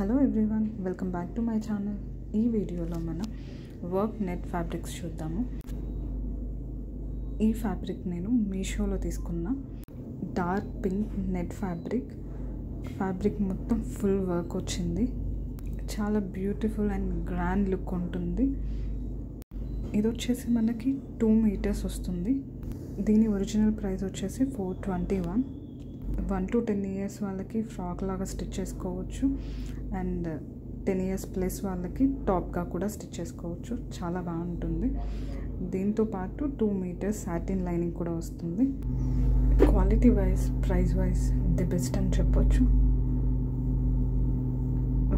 Hello everyone, welcome back to my channel. ఈ వీడియోలో మనం వర్క్ నెట్ ఫ్యాబ్రిక్స్ చూద్దాము. ఈ ఫ్యాబ్రిక్ నేను మీషోలో తీసుకున్న డార్క్ పింక్ నెట్ ఫ్యాబ్రిక్ మొత్తం ఫుల్ వర్క్ వచ్చింది. చాలా బ్యూటిఫుల్ అండ్ గ్రాండ్ లుక్ ఉంటుంది. ఇది వచ్చేసి మనకి 2 మీటర్స్ వస్తుంది. దీని ఒరిజినల్ ప్రైస్ వచ్చేసి $421. 1 to 10 years వాళ్ళకి ఫ్రాక్ లాగా స్టిచ్ చేసుకోవచ్చు అండ్ 10 years ప్లస్ వాళ్ళకి టాప్గా కూడా స్టిచ్ చేసుకోవచ్చు. చాలా బాగుంటుంది. దీంతో పాటు 2 మీటర్స్ సాటిన్ లైనింగ్ కూడా వస్తుంది. Quality wise, price wise the best అని చెప్పొచ్చు.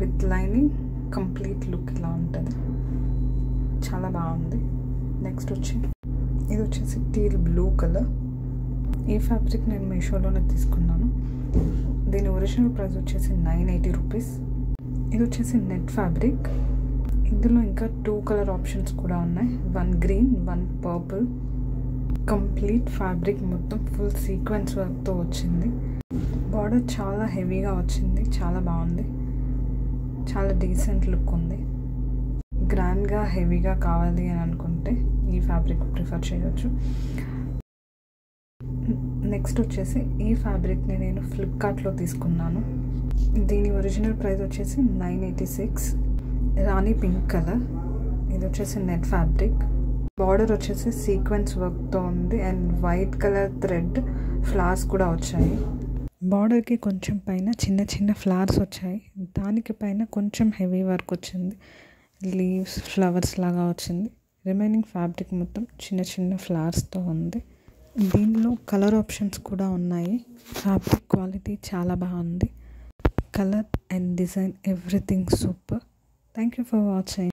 విత్ లైనింగ్ కంప్లీట్ లుక్ ఇలా ఉంటుంది. చాలా బాగుంది. నెక్స్ట్ ఇది వచ్చేసి టీల్ బ్లూ కలర్. ఈ ఫ్యాబ్రిక్ నేను మీషోలోనే తీసుకున్నాను. దీని ఒరిజినల్ ప్రైస్ వచ్చేసి $980. ఇది వచ్చేసి నెట్ ఫ్యాబ్రిక్. ఇందులో ఇంకా 2 కలర్ ఆప్షన్స్ కూడా ఉన్నాయి. 1 గ్రీన్, 1 పర్పుల్. కంప్లీట్ ఫ్యాబ్రిక్ మొత్తం ఫుల్ సీక్వెన్స్ వర్క్తో వచ్చింది. బార్డర్ చాలా హెవీగా వచ్చింది. చాలా బాగుంది. చాలా డీసెంట్ లుక్ ఉంది. గ్రాండ్గా హెవీగా కావాలి అని అనుకుంటే ఈ ఫ్యాబ్రిక్ ప్రిఫర్ చేయొచ్చు. నెక్స్ట్ వచ్చేసి ఈ ఫ్యాబ్రిక్ని నేను ఫ్లిప్కార్ట్లో తీసుకున్నాను. దీని ఒరిజినల్ ప్రైస్ వచ్చేసి $986. రాణి పింక్ కలర్. ఇది వచ్చేసి నెట్ ఫ్యాబ్రిక్. బార్డర్ వచ్చేసి సీక్వెన్స్ వర్క్తో ఉంది and white colour thread flowers కూడా వచ్చాయి. బార్డర్కి కొంచెం పైన చిన్న చిన్న ఫ్లవర్స్ వచ్చాయి. దానికి పైన కొంచెం హెవీ వర్క్ వచ్చింది. లీవ్స్, ఫ్లవర్స్ లాగా వచ్చింది. రిమైనింగ్ ఫ్యాబ్రిక్ మొత్తం చిన్న చిన్న ఫ్లవర్స్తో ఉంది. దీనిలో కలర్ ఆప్షన్స్ కూడా ఉన్నాయి. ఫ్యాబ్రిక్ క్వాలిటీ చాలా బాగుంది. Colour and design everything super. Thank you for watching.